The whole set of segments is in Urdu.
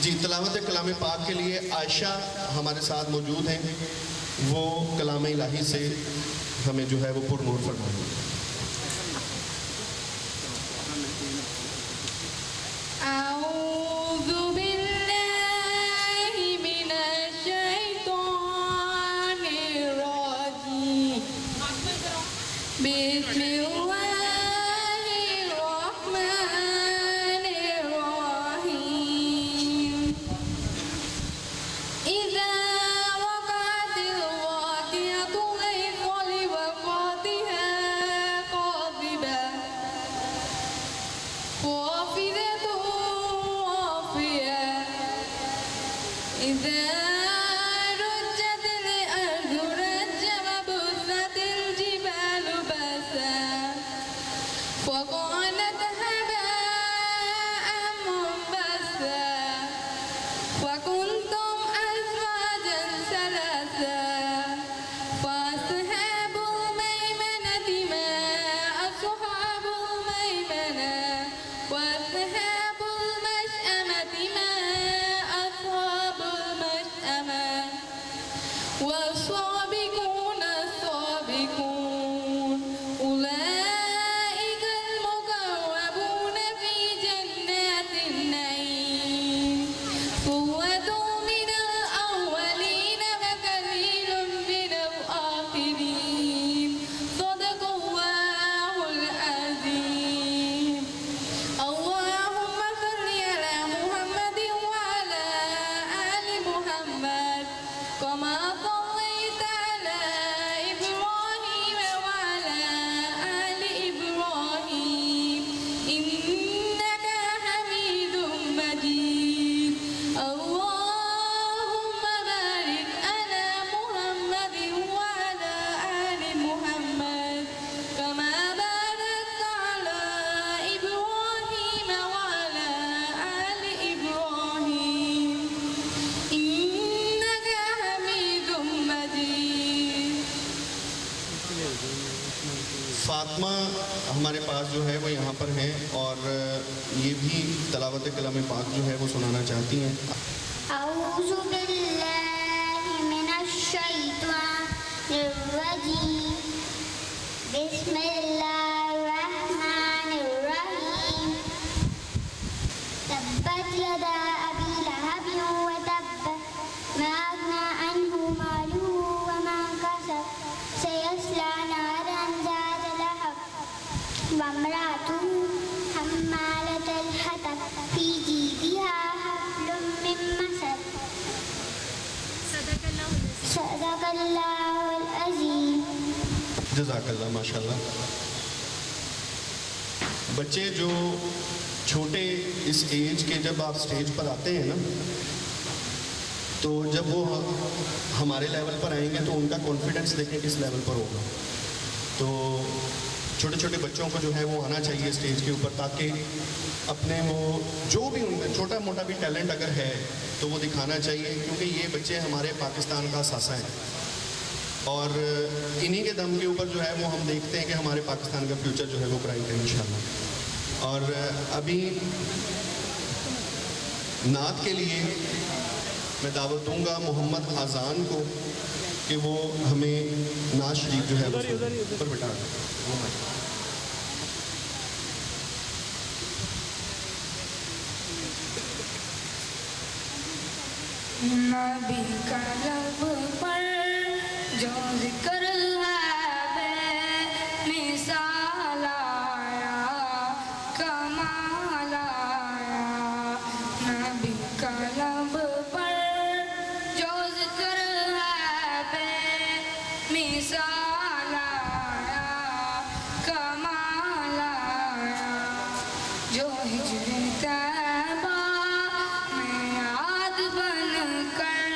جی تلاوت کلام پاک کے لیے عائشہ ہمارے ساتھ موجود ہیں، وہ کلام الہی سے ہمیں جو ہے وہ پر نور فرمائیں گے۔ أعوذ بالله من الشيطان الرجيم بسم الله الرحمن الرحيم إذا وقعت الواقعة ليس لوقعتها كاذبة خافضة رافعة إذا رجت الأرض رجا وبست الجبال بسا وكانت هباء منبثا وكنتم أزواجا ثلاثا فأصحاب الميمنة ما أصحاب الميمنة وأصحاب المشأمة ما أصحاب المشأمة والسابقون السابقون أولئك المقربون في جنات النعيم ثلة من الأولين وقليل من الآخرين صدق الله العظيم اللهم صل على محمد وعلى آل محمد كما صليت على إبراهيم وعلى آل إبراهيم إنك حميد مجيد اللهم بارك على محمد وعلى آل محمد كما باركت على إبراهيم وعلى آل إبراهيم إنك حميد مجيد فاطمہ ہمارے پاس جو ہے وہ یہاں پر ہیں اور یہ بھی تلاوت کلام پاک جو ہے وہ سنانا چاہتی ہیں۔ أعوذ بالله من الشيطان الرجيم بسم الله الرحمن الرحيم تبت يدا أبي لهب وتب ما أغنى عنه ماله وما كسب سيصلى نارا ذات لهب وامرأته حمالة الحطب في جيدها حبل من مسد صدق الله العظيم جزاک اللہ، ماشاء اللہ۔ بچے جو چھوٹے اس ایج کے جب آپ سٹیج پر آتے ہیں نا، تو جب وہ ہمارے لیول پر آئیں گے تو ان کا کانفیڈنس دیکھیں کس لیول پر ہوگا۔ تو چھوٹے چھوٹے بچوں کو جو ہے وہ آنا چاہیے اسٹیج کے اوپر، تاکہ اپنے وہ جو بھی ان میں چھوٹا موٹا بھی ٹیلنٹ اگر ہے تو وہ دکھانا چاہیے، کیونکہ یہ بچے ہمارے پاکستان کا اثاثہ ہیں اور انہی کے دم کے اوپر جو ہے وہ ہم دیکھتے ہیں کہ ہمارے پاکستان کا فیوچر جو ہے وہ برائٹ ہے انشاءاللہ۔ اور ابھی نعت کے لیے میں دعوت دوں گا محمد اذان کو کہ وہ ہمیں نعت شریف جو ہے وہ اوپر بٹھا دیں۔ نبی کا لب پر جو ذکر ہے بے مثال آیا کمال آیا نبی کا لب پر جو ذکر ہے بے مثال آیا کمال آیا جو ہجر طیبہ میں یاد بن کر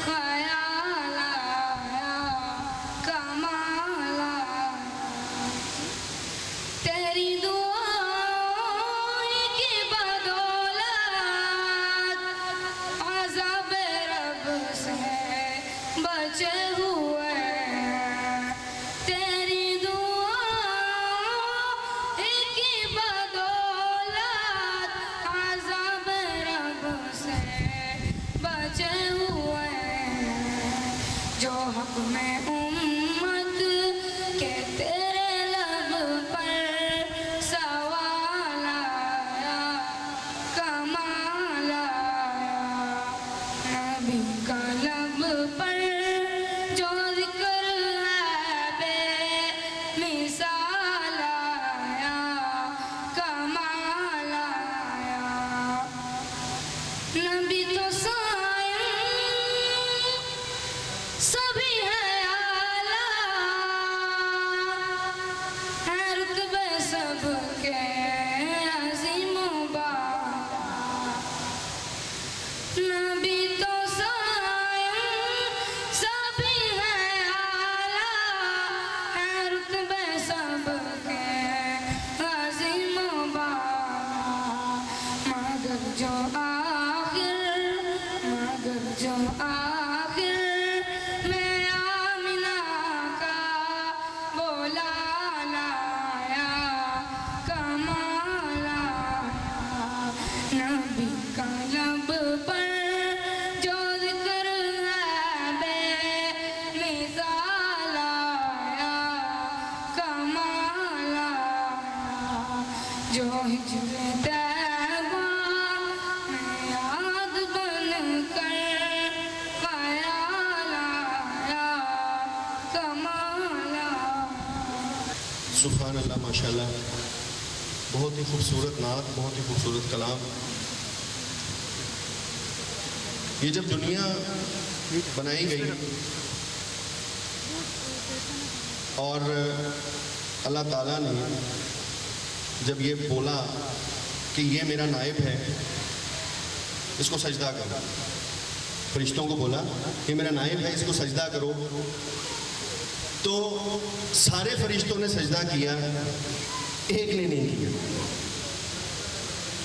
خیال آیا کمال آیا تیری دعائیں کی بدولت عذاب رب سے بچے ہوئے تیری دعائیں کی بدولت عذاب جو ہجر طیبہ میں یاد بن کر خیال آیا کمال آیا۔ سبحان اللہ، ماشاءاللہ، بہت ہی خوبصورت نعت، بہت ہی خوبصورت کلام۔ یہ جب دنیا بنائی گئی اور اللہ تعالیٰ نے جب یہ بولا کہ یہ میرا نائب ہے، اس کو سجدہ کرو، فرشتوں کو بولا یہ میرا نائب ہے، اس کو سجدہ کرو، تو سارے فرشتوں نے سجدہ کیا، ایک نے نہیں کیا۔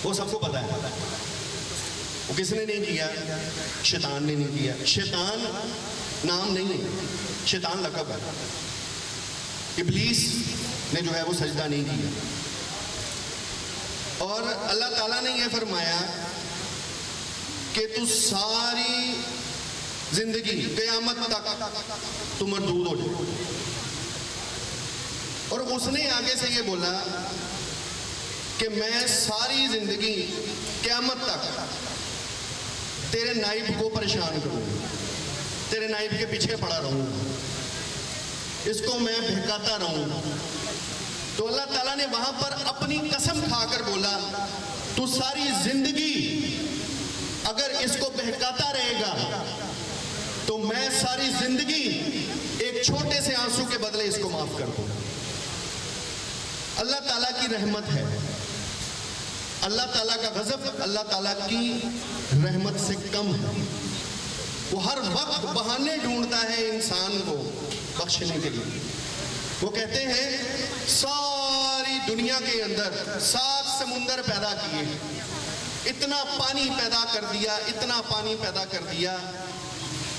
وہ سب کو پتا ہے، وہ کس نے نہیں کیا؟ شیطان نے نہیں کیا۔ شیطان نام نہیں ہے، شیطان لقب ہے۔ ابلیس نے جو ہے وہ سجدہ نہیں کیا، اور اللہ تعالیٰ نے یہ فرمایا کہ تو ساری زندگی قیامت تک تو مردود ہو جائے۔ اور اس نے آگے سے یہ بولا کہ میں ساری زندگی قیامت تک تیرے نائب کو پریشان کروں گا، تیرے نائب کے پیچھے پڑا رہوں گا، اس کو میں بہکاتا رہوں گا۔ تو اللہ تعالیٰ نے وہاں پر اپنی قسم کھا کر بولا تو ساری زندگی اگر اس کو بہکاتا رہے گا تو میں ساری زندگی ایک چھوٹے سے آنسو کے بدلے اس کو معاف کر دوں گا۔ اللہ تعالیٰ کی رحمت ہے، اللہ تعالیٰ کا غضب اللہ تعالیٰ کی رحمت سے کم ہے۔ وہ ہر وقت بہانے ڈھونڈتا ہے انسان کو بخشنے کے لیے۔ وہ کہتے ہیں ساری دنیا کے اندر 7 سمندر پیدا کیے، اتنا پانی پیدا کر دیا، اتنا پانی پیدا کر دیا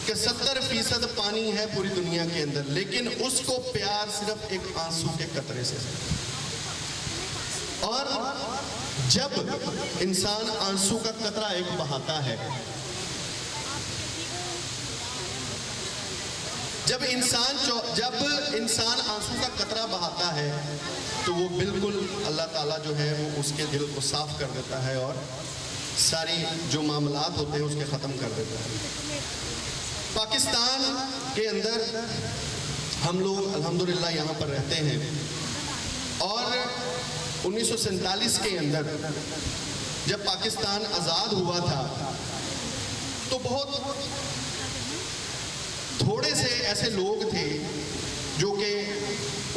کہ 70% پانی ہے پوری دنیا کے اندر، لیکن اس کو پیار صرف ایک آنسو کے قطرے سے۔ اور جب انسان آنسو کا قطرہ ایک بہاتا ہے، جب انسان آنسو کا قطرہ بہاتا ہے تو وہ بالکل اللہ تعالیٰ جو ہے وہ اس کے دل کو صاف کر دیتا ہے اور ساری جو معاملات ہوتے ہیں اس کے ختم کر دیتا ہے۔ پاکستان کے اندر ہم لوگ الحمدللہ یہاں پر رہتے ہیں، اور 1947 کے اندر جب پاکستان آزاد ہوا تھا تو بہت تھوڑے سے ایسے لوگ تھے جو کہ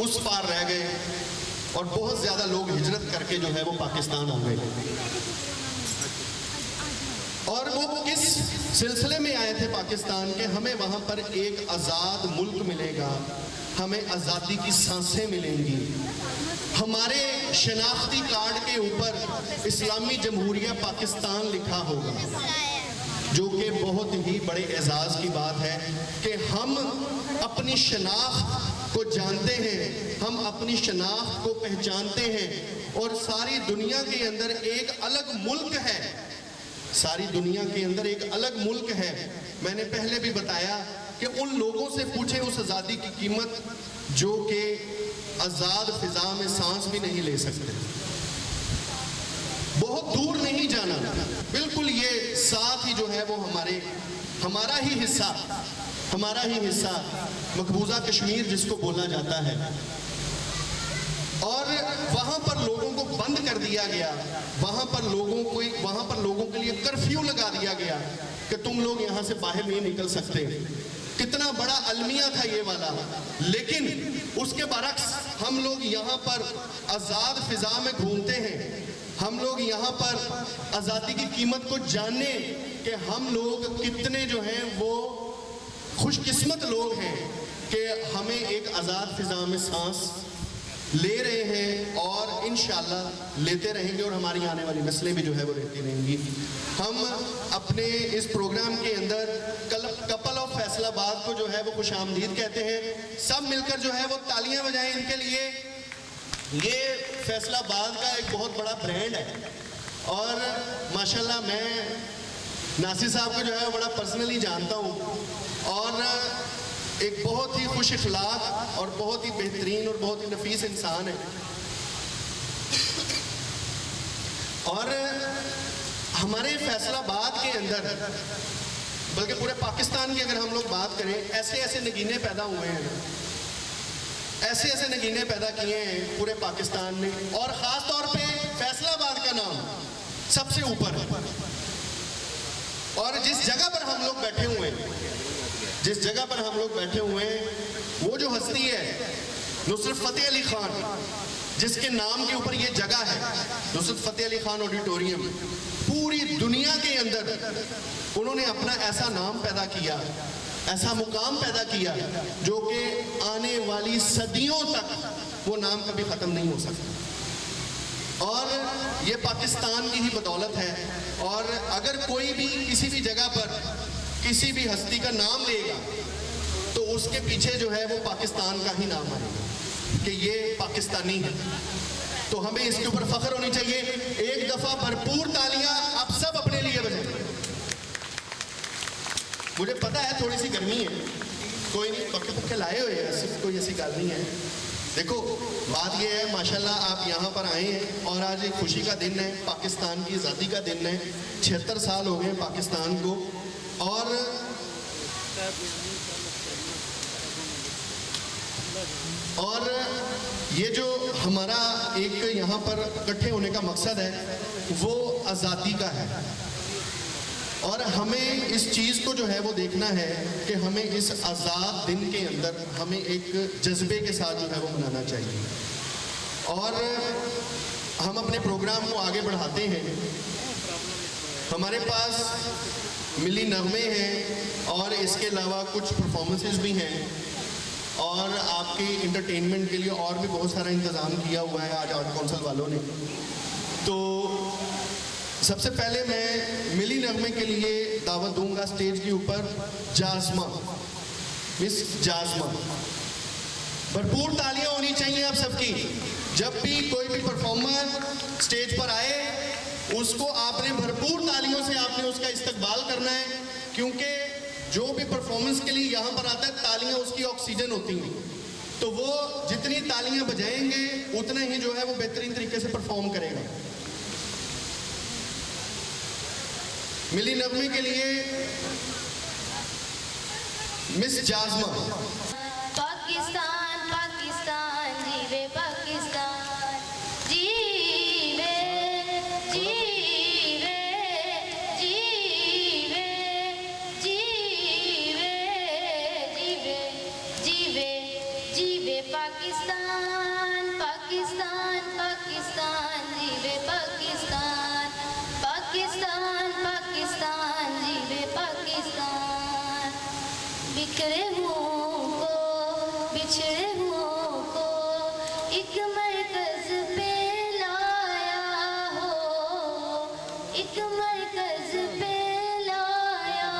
اس پار رہ گئے، اور بہت زیادہ لوگ ہجرت کر کے جو ہے وہ پاکستان آ گئے۔ اور وہ کس سلسلے میں آئے تھے پاکستان کے؟ ہمیں وہاں پر ایک آزاد ملک ملے گا، ہمیں آزادی کی سانسیں ملیں گی، ہمارے شناختی کارڈ کے اوپر اسلامی جمہوریہ پاکستان لکھا ہوگا، جو کہ بہت ہی بڑے اعزاز کی بات ہے کہ ہم اپنی شناخت کو جانتے ہیں، ہم اپنی شناخت کو پہچانتے ہیں، اور ساری دنیا کے اندر ایک الگ ملک ہے، ساری دنیا کے اندر ایک الگ ملک ہے۔ میں نے پہلے بھی بتایا کہ ان لوگوں سے پوچھیں اس آزادی کی قیمت جو کہ آزاد فضا میں سانس بھی نہیں لے سکتے۔ بہت دور نہیں جانا، بالکل یہ ساتھ ہی جو ہے وہ ہمارا ہی حصہ مقبوضہ کشمیر جس کو بولا جاتا ہے، اور وہاں پر لوگوں کو بند کر دیا گیا، وہاں پر لوگوں کے لیے کرفیو لگا دیا گیا کہ تم لوگ یہاں سے باہر نہیں نکل سکتے۔ کتنا بڑا المیہ تھا یہ والا، لیکن اس کے برعکس ہم لوگ یہاں پر آزاد فضا میں گھومتے ہیں، ہم لوگ یہاں پر آزادی کی قیمت کو جاننے کہ ہم لوگ کتنے جو ہیں وہ خوش قسمت لوگ ہیں کہ ہمیں ایک آزاد فضا میں سانس لے رہے ہیں، اور انشاءاللہ لیتے رہیں گے، اور ہماری آنے والی نسلیں بھی جو ہے وہ رہتی رہیں گی۔ ہم اپنے اس پروگرام کے اندر کپل آف فیصل آباد کو جو ہے وہ خوش آمدید کہتے ہیں۔ سب مل کر جو ہے وہ تالیاں بجائیں ان کے لیے۔ یہ فیصل آباد کا ایک بہت بڑا برانڈ ہے، اور ماشاءاللہ میں ناصر صاحب کو جو ہے بڑا پرسنلی جانتا ہوں، اور ایک بہت ہی خوش اخلاق اور بہت ہی بہترین اور بہت ہی نفیس انسان ہے۔ اور ہمارے فیصل آباد کے اندر بلکہ پورے پاکستان کی اگر ہم لوگ بات کریں ایسے ایسے نگینے پیدا ہوئے ہیں, ایسے ایسے نگینے پیدا کیے ہیں پورے پاکستان نے, اور خاص طور پہ فیصل آباد کا نام سب سے اوپر ہے. اور جس جگہ پر ہم لوگ بیٹھے ہوئے ہیں, جس جگہ پر ہم لوگ بیٹھے ہوئے ہیں, وہ جو ہستی ہے نصرت فتح علی خان, جس کے نام کے اوپر یہ جگہ ہے نصرت فتح علی خان آڈیٹوریم, پوری دنیا کے اندر انہوں نے اپنا ایسا نام پیدا کیا, ایسا مقام پیدا کیا جو کہ آنے والی صدیوں تک وہ نام کبھی ختم نہیں ہو سکتا. اور یہ پاکستان کی ہی بدولت ہے. اور اگر کوئی بھی کسی بھی جگہ پر کسی بھی ہستی کا نام لے گا تو اس کے پیچھے جو ہے وہ پاکستان کا ہی نام آئے گا کہ یہ پاکستانی ہے. تو ہمیں اس کے اوپر فخر ہونی چاہیے. ایک دفعہ بھرپور تالیاں آپ سب اپنے لیے بجائیں. مجھے پتا ہے تھوڑی سی گرمی ہے, کوئی نہیں, پکے پکے لائے ہوئے ہیں, صرف کوئی ایسی گل نہیں ہے. دیکھو بات یہ ہے ماشاءاللہ آپ یہاں پر آئے ہیں اور آج ایک خوشی کا دن ہے, پاکستان کی آزادی کا دن ہے. 76 سال ہو گئے پاکستان کو. اور یہ جو ہمارا ایک یہاں پر اکٹھے ہونے کا مقصد ہے وہ آزادی کا ہے. اور ہمیں اس چیز کو جو ہے وہ دیکھنا ہے کہ ہمیں اس آزاد دن کے اندر ہمیں ایک جذبے کے ساتھ جو ہے وہ منانا چاہیے. اور ہم اپنے پروگرام کو آگے بڑھاتے ہیں. ہمارے پاس ملی نغمے ہیں اور اس کے علاوہ کچھ پرفارمنسز بھی ہیں, اور آپ کے انٹرٹینمنٹ کے لیے اور بھی بہت سارا انتظام کیا ہوا ہے آج آرٹ کونسل والوں نے. تو سب سے پہلے میں ملی نغمے کے لیے دعوت دوں گا اسٹیج کے اوپر جازمہ, مس جازمہ. بھرپور تالیاں ہونی چاہیے آپ سب کی. جب بھی کوئی بھی پرفارمر اسٹیج پر آئے اس کو آپ نے بھرپور تالیوں سے آپ نے اس کا استقبال کرنا ہے, کیونکہ جو بھی پرفارمنس کے لیے یہاں پر آتا ہے تالیاں اس کی آکسیجن ہوتی ہیں. تو وہ جتنی تالیاں بجائیں گے اتنا ہی جو ہے وہ بہترین طریقے سے پرفارم کرے گا. ملی نغمے کے لیے مس جازمہ. پاکستان پاکستان جیوے پاکستان, جیوے جیوے جیوے جیوے جیوے جیوے جیوے پاکستان پاکستان پاکستان جیوے پاکستان پاکستان پاکستان جیوے پاکستان. بکھرے ہوں کو بچھڑے ہوں کو ایک مرکز پہ لایا ہو, ایک مرکز پہ لایا.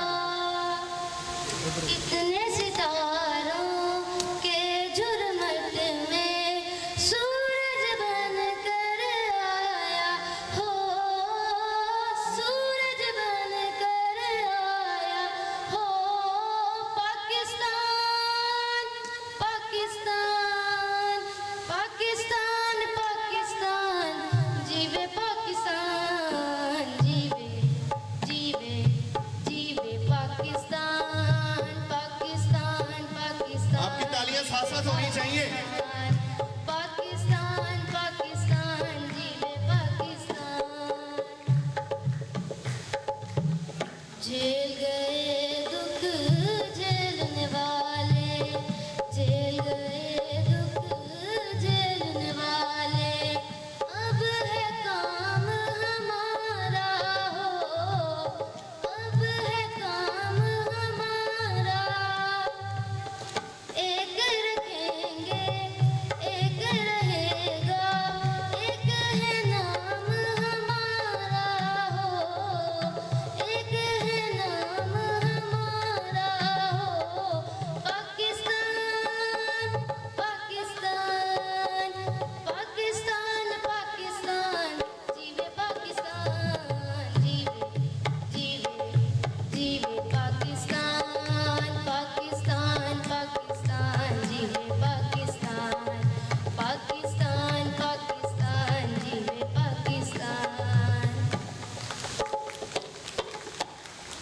اتنے ستاروں کے جرمت میں سورج بن کر آیا ہو, سورج بن کر آیا ہو. پاکستان پاکستان پاکستان پاکستان جیوے پاکستان, جیوے جیوے جیوے پاکستان پاکستان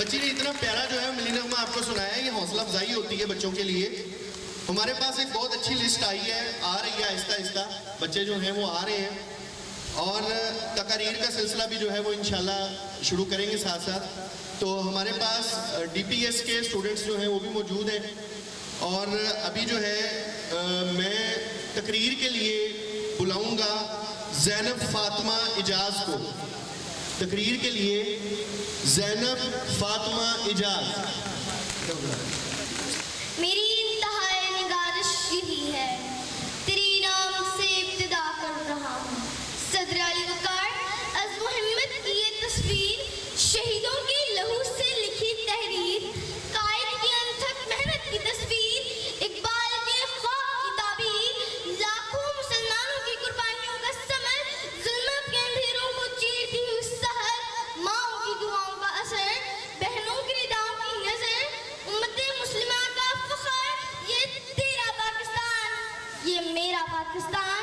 بچی نے اتنا پیارا جو ہے ملی نغمہ آپ کو سنایا ہے. یہ حوصلہ افزائی ہوتی ہے بچوں کے لیے. ہمارے پاس ایک بہت اچھی لسٹ آئی ہے, آ رہی ہے آہستہ آہستہ, بچے جو ہیں وہ آ رہے ہیں, اور تقاریر کا سلسلہ بھی جو ہے وہ انشاءاللہ شروع کریں گے ساتھ ساتھ. تو ہمارے پاس ڈی پی ایس کے اسٹوڈنٹس جو ہیں وہ بھی موجود ہیں, اور ابھی جو ہے میں تقریر کے لیے بلاؤں گا زینب فاطمہ اجاز کو. تقریر کے لیے زینب فاطمہ اجاز. میری انتہائی نگارش یہی ہے, تیری نام سے ابتدا کر رہا ہوں. صدر علی وقار عزم و ہمت کی یہ تصویر, شہیدوں کے لہو سے لکھی تحریر, قائد کی انتھک محنت کی تصویر, اقبال کے خواب کی تعبیر, لاکھوں مسلمانوں کی قربانیوں کا ثمر, ظلمت کے اندھیروں کو چیرتی ہوئی سحر, ماؤں کی دعاؤں کا اثر, بہنوں کی رداؤں کی نظر, امت مسلمہ کا فخر. یہ تیرا پاکستان, یہ میرا پاکستان,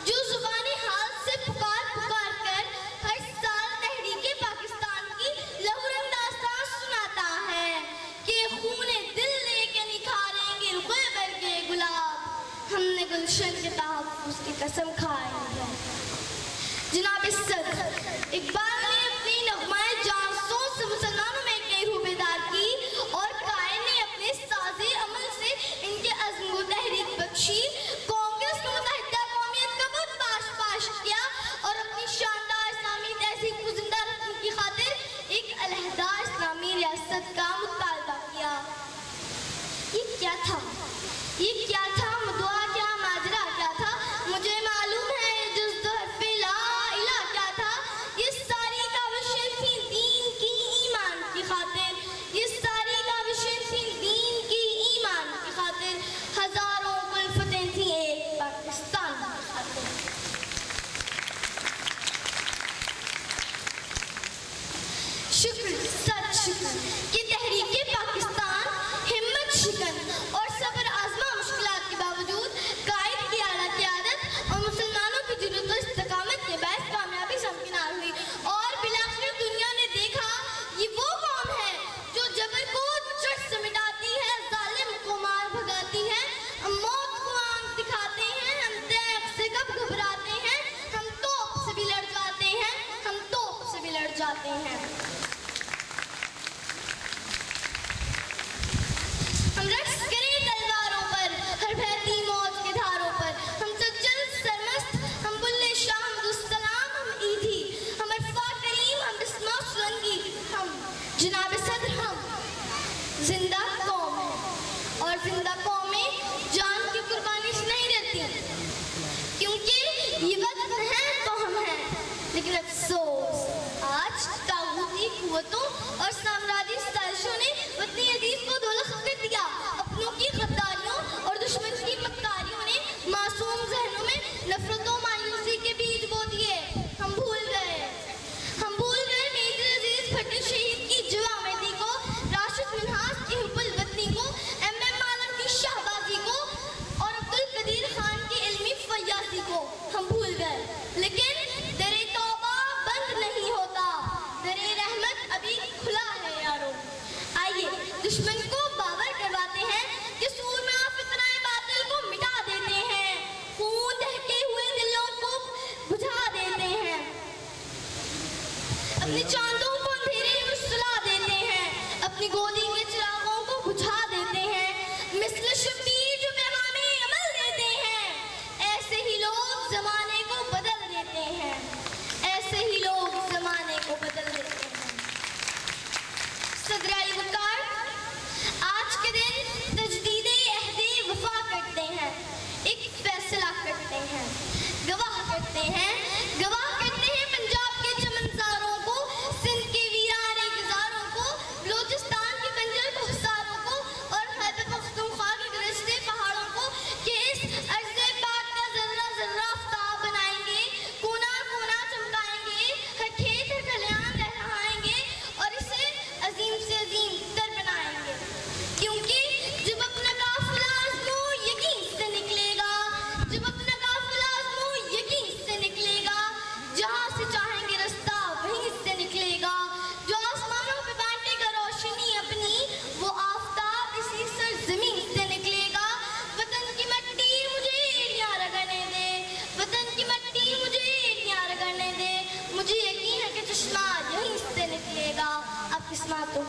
جو زبان حال سے پکار پکار کر ہر سال تحریک پاکستان کی لہورنگ داستان سناتا ہے کہ خون دل لے کے نکھاریں گے غیبر کے گلاب, ہم نے گلشن کے تحفظ کی قسم کھائی ہے. جناب صدر, اقبال نے اپنی نغمہ جان سو سے مسلمانوں میں کئی روح بیدار کی, اور قائد نے اپنے سازی عمل سے ان کے عزم کو تحریک بخشی. کانگریس کو متحدہ قومیت کا بت پاش کیا, اور اپنی شاندار اسلامی تہذیب کو زندہ رکھنے کی خاطر ایک علیحدہ اسلامی ریاست کا مطالبہ کیا. یہ کیا تھا, یہ کیا تھا, مدعا کیا, ماجرا کیا تھا, مجھے معلوم ہے جز حرف لا الہ کیا تھا. یہ ساری کاوشیں تھیں دین کی ایمان کی خاطر, یہ ساری کاوشیں تھیں دین کی ایمان کی خاطر, ہزاروں الفتیں تھیں ایک پاکستان کی خاطر. شکر, سچ شکر کہ تحریک پاکستان ہمت شکن اور صبر آزما مشکلات کے باوجود قائد کی اعلیٰ قیادت اور مسلمانوں کی جرأت و استقامت کے باعث کامیابی سے ہمکنار ہوئی. اور بالآخر دنیا نے دیکھا یہ وہ قوم ہے جو جبر کو چٹ سے مٹاتی ہے, ظالم کو مار بھگاتی ہے, موت کو آنکھ دکھاتے ہیں. ہم تیغ سے کب گھبراتے ہیں, ہم توپ سے بھی لڑ جاتے ہیں, ہم توپ سے بھی لڑ جاتے ہیں. ہم رقص کریں تلواروں پر, ہر بہتی موت کے دھاروں پر, ہم سجل سرمست, ہم بلے شاہ السلام, ہم عیدی, ہم عرفہ کریم, ہم بسمہ سلنگی, ہم جناب صدر, ہم زندہ قوم ہیں. اور زندہ قومیں جان کی قربانی سے نہیں رہتی, کیونکہ یہ وقت ہے تو ہم ہیں. لیکن افسوس آج طاغوتی قوتوں اور سامراجی ستائشوں نے وطنی عزیز کو دولت کر دیا. اپنوں کی غداریوں اور دشمن کی مکاریوں نے معصوم ذہنوں میں نفرت و مایوسی کے بیج بو دیے. ہم بھول گئے میرے عزیز بھٹو شہید کی جوامدی کو, راشد منہاس کی حب الوطنی کو, ایم عالم کی شہبازی کو, اور عبدالقدیر خان کی علمی فیاضی کو. ہم بھول گئے, لیکن در توبہ بند نہیں ہوتا, در رحمت ابھی کھلا ہے یارو. آئیے دشمن کو باور کرواتے ہیں کہ سور میں فتنہ باطل کو مٹا دیتے ہیں, خون دہکے ہوئے دلوں کو بجھا دیتے ہیں, اپنی چاندوں کو اندھیرے میں سلا دیتے ہیں, اپنی گودی کے چراغوں کو بجھا دیتے ہیں, مثل شبیر جو پیغام عمل دیتے ہیں. ایسے ہی لوگ زمانے کو بدل دیتے ہیں, ایسے ہی لوگ زمانے کو بدل دیتے ہیں. صدر علی وقار آج کے دن تجدید عہد وفا کرتے ہیں, ایک فیصلہ کرتے ہیں, گواہ کرتے ہیں پنجاب کے چمنزاروں کو, سندھ کے ویرانے گزاروں کو, بلوچستان کی بنجر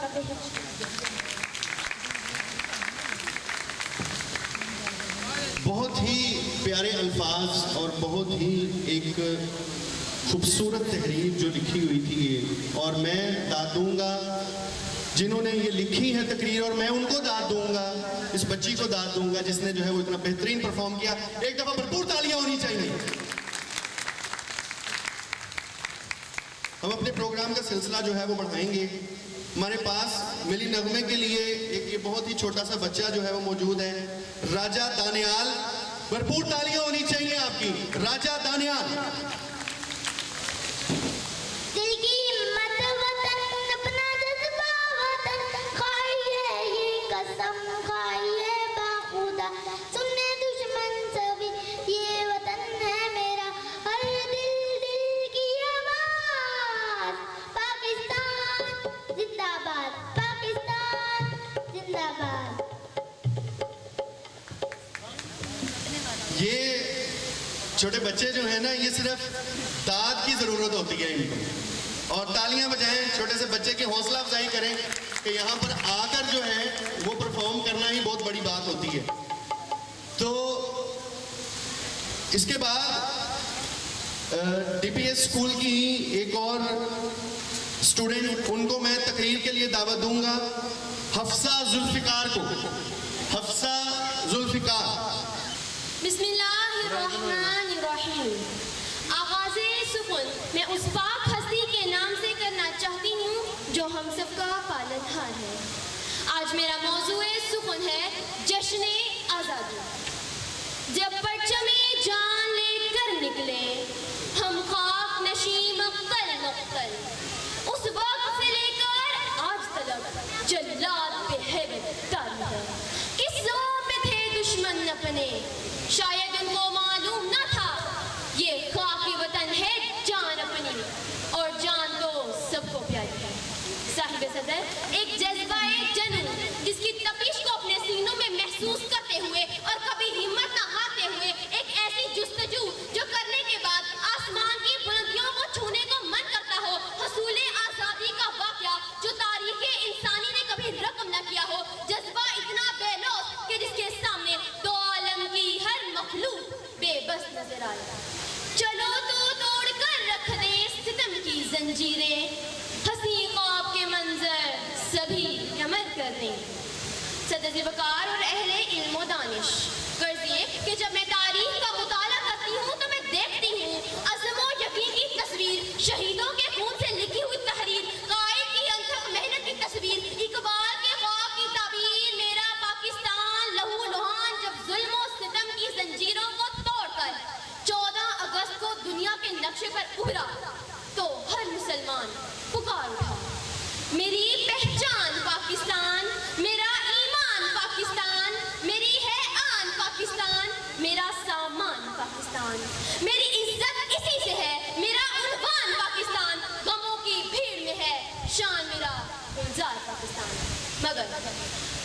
کا بہت بہت ہی پیارے الفاظ اور بہت ہی ایک خوبصورت تحریر جو لکھی ہوئی تھی یہ، اور میں داد دوں گا جنہوں نے یہ لکھی ہے تقریر، اور میں ان کو داد دوں گا، اس بچی کو داد دوں گا جس نے جو ہے وہ اتنا بہترین پرفارم کیا. ایک دفعہ بھرپور تالیاں ہونی چاہیے. ہم اپنے پروگرام کا سلسلہ جو ہے وہ بڑھائیں گے. ہمارے پاس ملی نغمے کے لیے ایک یہ بہت ہی چھوٹا سا بچہ جو ہے وہ موجود ہے، راجہ دانیال. بھرپور تالیاں ہونی چاہیے آپ کی. راجہ دانیال. دل کی ہمت وطن اپنا جذبہ وطن، کھائیے یہ قسم کھائیے باخدا، سننے دشمن سبھی یہ وطن ہے میرا، ہر دل دل کی آواز. پاکستان زندہ باد، پاکستان زندہ باد. یہ چھوٹے بچے جو ہیں نا، یہ صرف داد کی ضرورت ہوتی ہے ان کو، اور تالیاں بجائیں، چھوٹے سے بچے کی حوصلہ افزائی کریں کہ یہاں پر آ کر جو ہے وہ پرفارم کرنا ہی بہت بڑی بات ہوتی ہے. تو اس کے بعد ڈی پی ایس اسکول کی ایک اور اسٹوڈنٹ، ان کو میں تقریر کے لیے دعوت دوں گا، حفصہ ذوالفقار کو. حفصہ ذوالفقار. بسم اللہ الرحمن الرحیم. آغاز سخن میں اس پاک ہستی کے نام سے کرنا چاہتی ہوں جو ہم سب کا پالنہار ہے. آج میرا موضوع سخن ہے جشن آزادی. جب پرچم جان لے کر نکلے ہم خاک نشیں مقتل مقتل، اس وقت سے لے کر آج تلک جلاد پہ ہے تاری ہے. کس زور پہ تھے دشمن اپنے، شاید ان کو معلوم نہ تھا یہ خاک وطن ہے جان اپنی، اور جان تو سب کو پیاری ہے. صاحب صدر ایک جذبہ جنون جس کی تپش کو اپنے سینوں میں محسوس کرتے ہوئے اور کبھی ہمت نہ ہارتے ہوئے، ایک ایسی جستجو جو کرنے کے بعد آسمان کی بلندیوں کو چھونے کو من کرتا ہو، حصول آزادی کا واقعہ جو تاریخ انسانی نے کبھی رقم نہ کیا ہو. جذبہ اتنا بے لوث کہ جس کے سامنے دو عالم کی ہر مخلوق بے بس نظر آئے. چلو تو توڑ کر رکھ دیں ستم کی زنجیریں، ہنسی خواب کے منظر سبھی عمل کر دیں. صدر وقار اور اہل علم و دانش، غرض یہ کہ جب میں تاریخ کا مطالعہ کرتی ہوں تو میں دیکھتی ہوں عزم و یقین کی تصویر، شہیدوں کے خون سے لکھی ہوئی تحریر، قائد کی انتھک محنت کی تصویر، اقبال کے خواب کی تعبیر. میرا پاکستان لہو لہان جب ظلم و ستم کی زنجیروں کو توڑ کر 14 اگست کو دنیا کے نقشے پر ابھرا تو ہر مسلمان پکار اٹھا، میری پہچان پاکستان، میرا ایمان پاکستان، میری ہے آن پاکستان، میرا سامان پاکستان، میری عزت اسی سے ہے، میرا عنوان پاکستان، غموں کی بھیڑ میں ہے شان میرا گلزار پاکستان. مگر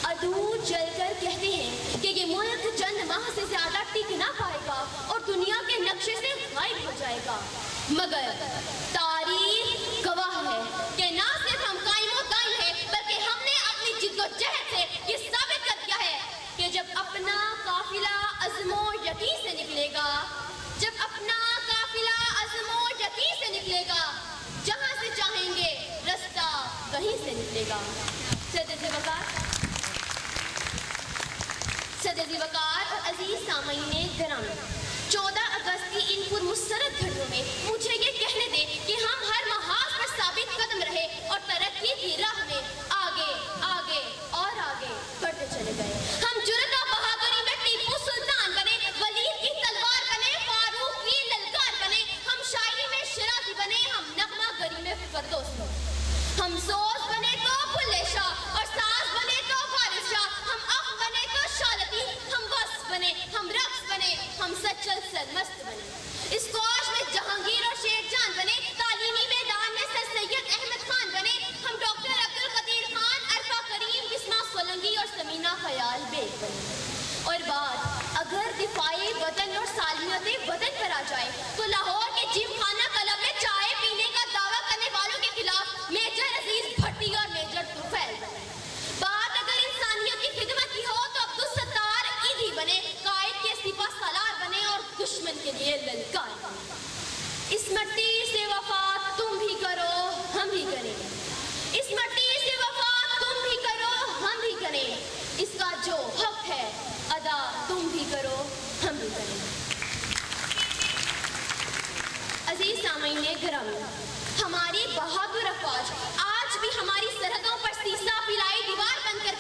عدو جل کر کہتے ہیں کہ یہ ملک چند ماہ سے زیادہ ٹک نہ پائے گا اور دنیا کے نقشے سے غائب ہو جائے گا. مگر تاریخ گواہ ہے کہ نہ صرف ہم قائم و دائم ہیں بلکہ ہم نے اپنی جد و جہد سے یہ ثابت کر دیا ہے کہ جب اپنا قافلہ عزم و یقین سے نکلے گا، جب اپنا قافلہ عزم و یقین سے نکلے گا، جہاں سے چاہیں گے رستہ وہیں سے نکلے گا. صدر وقار اور عزیز سامعین گرامی، 14 اگست کی ان پرمسرت گھڑیوں میں مجھے یہ کہنے دیں کہ ہم ہر محاذ پر ثابت قدم رہے اور ترقی کی راہ میں آگے آگے اور آگے بڑھتے چلے گئے. ہم جرأت و بہادری میں ٹیپو سلطان بنے، ولید کی تلوار بنے، فاروق کی للکار بنے، ہم شاعری میں شیرازی بنے، ہم نغمہ گری میں فردوس بنے، ہم سوز بنے تو بلے شاہ اور ساز بنے تو فارس شاہ، ہم اخ بنے تو شالتی، ہم وصف بنے، ہم رقص بنے، ہم سچل سرمست بنے، اسکواش میں جہانگیر اور شیخ جان بنے، تعلیمی میدان میں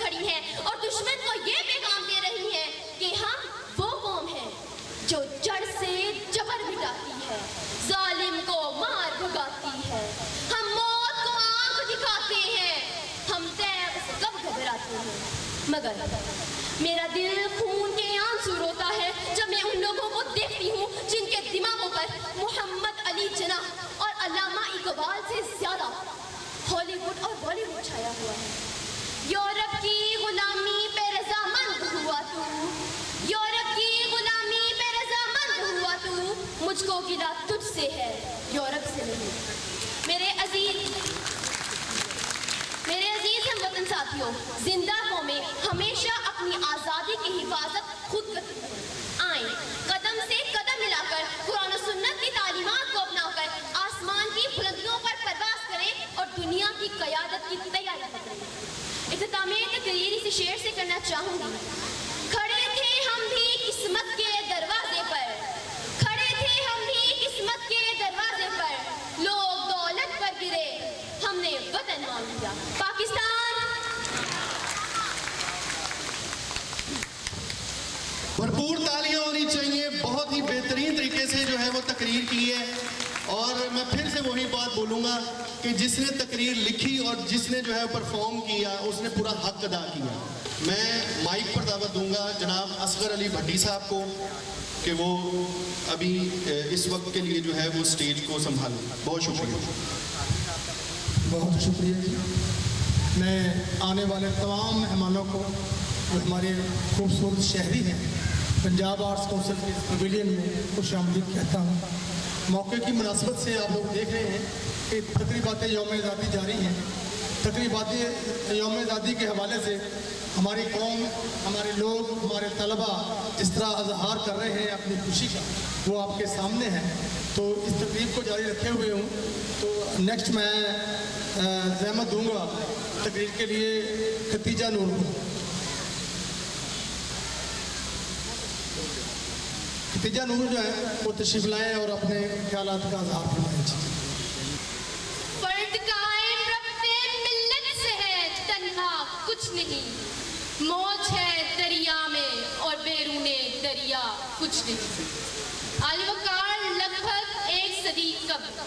کھڑی ہیں اور دشمن کو یہ پیغام دے رہی ہیں کہ ہم وہ قوم ہیں جو جڑ سے جبر مٹاتی ہے، ظالم کو مار بھگاتی ہے، ہم موت کو آنکھ دکھاتے ہیں، ہم طیب سے کب گھبراتے ہیں، مگر میرا دل خون کے آنسو روتا ہے جب میں ان لوگوں کو دیکھتی ہوں جن کے دماغوں پر محمد علی جناح اور علامہ اقبال سے زیادہ ہالی ووڈ اور بالی ووڈ چھایا ہوا ہے۔ یورپ کی غلامی پہ رضامند ہوا تو، یورپ کی غلامی پہ رضامند ہوا تو، مجھ کو گلا تجھ سے ہے، یورپ سے نہیں۔ میرے عزیز ہم وطن ساتھیوں، زندہ قومیں ہمیشہ اپنی آزادی کی حفاظت خود کرتی ہیں۔ آئیں قدم سے قدم ملا کر قرآن و سنت کی تعلیمات کو اپنا کر آسمان کی بلندیوں پر پرواز کریں اور دنیا کی قیادت کی تیاری کریں۔ اختتام تقریر اس شعر سے کرنا چاہوں گی۔ کھڑے تھے ہم بھی قسمت کے دروازے پر، کھڑے تھے ہم بھی قسمت کے دروازے پر، لوگ دولت پر گرے، ہم نے وطن مان لیا پاکستان۔ بھرپور تالیاں ہونی چاہیے، بہت ہی بہترین طریقے سے جو ہے وہ تقریر کی ہے، اور میں پھر سے وہی بات بولوں گا کہ جس نے تقریر لکھی اور جس نے جو ہے پرفارم کیا اس نے پورا حق ادا کیا۔ میں مائک پر دعوت دوں گا جناب اصغر علی بھٹی صاحب کو کہ وہ ابھی اس وقت کے لیے جو ہے وہ سٹیج کو سنبھالیں۔ بہت شکریہ۔ بہت شکریہ جی۔ میں آنے والے تمام مہمانوں کو جو ہمارے خوبصورت شہری ہیں پنجاب آرٹس کونسل کے پویلین میں خوش آمدید کہتا ہوں۔ موقع کی مناسبت سے آپ لوگ دیکھ رہے ہیں کہ تقریبات یوم آزادی جاری ہیں۔ تقریبات یوم آزادی کے حوالے سے ہماری قوم، ہمارے لوگ، ہمارے طلباء جس طرح اظہار کر رہے ہیں اپنی خوشی کا، وہ آپ کے سامنے ہے۔ تو اس تقریب کو جاری رکھے ہوئے ہوں، تو نیکسٹ میں زحمت دوں گا تقریر کے لیے ختیجہ نور کو۔ ختیجہ نور جو ہے وہ تشریف لائیں اور اپنے خیالات کا اظہار فرمائیں۔ فرد قائم رکھتے ملت سے ہے تنہا کچھ نہیں، موج ہے دریا میں اور بیرون دریا کچھ نہیں۔ علی وقار لگ بھگ 1 صدی قبل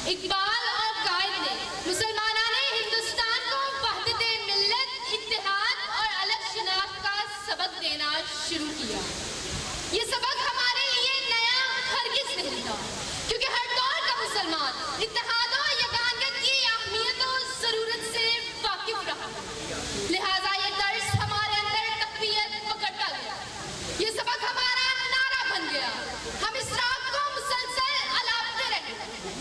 اقبال اور قائد نے مسلمانان ہندوستان کو وحدت ملت، اتحاد اور الگ شناخت کا سبق دینا شروع کیا۔ یہ سبق ہمارے لیے نیا ہرگز نہیں تھا، کیونکہ ہر دور کا مسلمان اتحاد و یگانگت کی اہمیت و ضرورت سے واقف رہا، لہٰذا یہ درس ہمارے اندر تقویت پکڑتا گیا، یہ سبق ہمارا نعرہ بن گیا۔ ہم اس راگ کو مسلسل الاپتے رہے،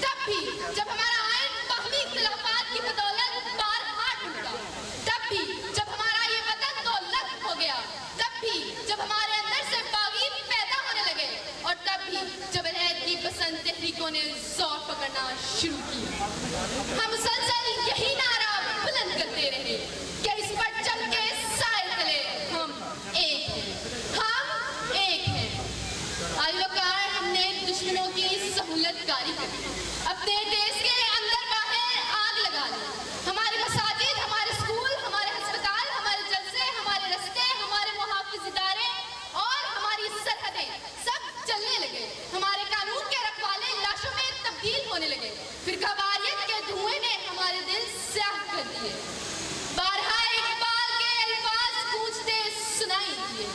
تب بھی جب ہمارا آئین باہمی اختلافات کی بدولت بارہا ٹوٹا، تب بھی جب ہمارا یہ وطن دولت ہو گیا، تب بھی جب ہمارے اندر سے باغی پیدا ہونے لگے، اور تب بھی جب علیحدگی کی پسند تحریکوں نے زور پکڑنا شروع کیا، ہم مسلسل یہی نعرہ بلند کرتے رہے کہ اس پرچم کے سائے تلے ہم ایک ہیں، ہم ایک ہیں۔ علی وقار ہم نے دشمنوں کی سہولت کاری کری، اپنے دیش کے اندر باہر آگ لگا لی، ہماری مساجد، ہمارے اسکول، ہمارے ہسپتال، ہمارے جلسے، ہمارے رستے، ہمارے محافظ ادارے اور ہماری سرحدیں سب چلنے لگے، ہمارے قانون کے رکھوالے لاشوں میں تبدیل ہونے لگے، فرقہ واریت کے دھوئیں نے ہمارے دل سیاہ کر دیے، بارہا اقبال کے الفاظ گونجتے سنائی دیے،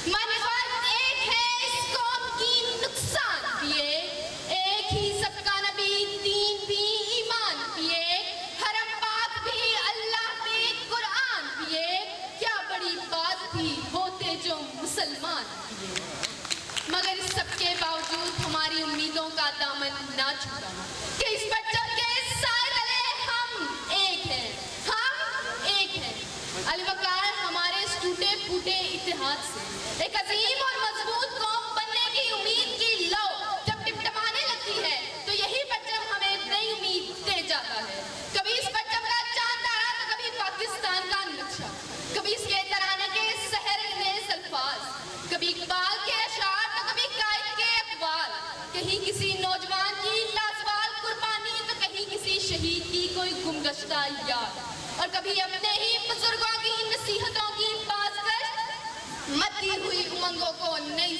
منفعت ایک ہے اس قوم کی نقصان بھی ایک ہی سب کا نبی، دین بھی، ایمان بھی ایک، حرم پاک بھی، اللہ بھی، قرآن بھی ایک، کیا بڑی بات تھی ہوتے جو مسلمان بھی ایک۔ مگر اس سب کے باوجود ہماری امیدوں کا دامن نہ چھوٹا کہ اس پرچم کے سائے تلے ہم ایک ہیں، ہم ایک ہیں۔ علی وقار ہمارے اس ٹوٹے پھوٹے اتحاد سے ایک عظیم اور مضبوط قوم بننے کی امید کی لو جب ٹمٹمانے لگتی ہے تو یہی پرچم ہمیں نئی امید دے جاتا ہے۔ کبھی اس پرچم کا چاند تارا تو کبھی پاکستان کا نقشہ، کبھی اس کے ترانے کے سحر انگیز الفاظ، کبھی اقبال کے اشعار تو کبھی قائد کے اقوال، کہیں کسی نوجوان کی لازوال قربانی تو کہیں کسی شہید کی کوئی گمگشتہ یاد، اور کبھی اپنے ہی بزرگوں کی نصیحت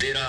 13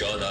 14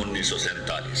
1947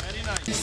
Very nice.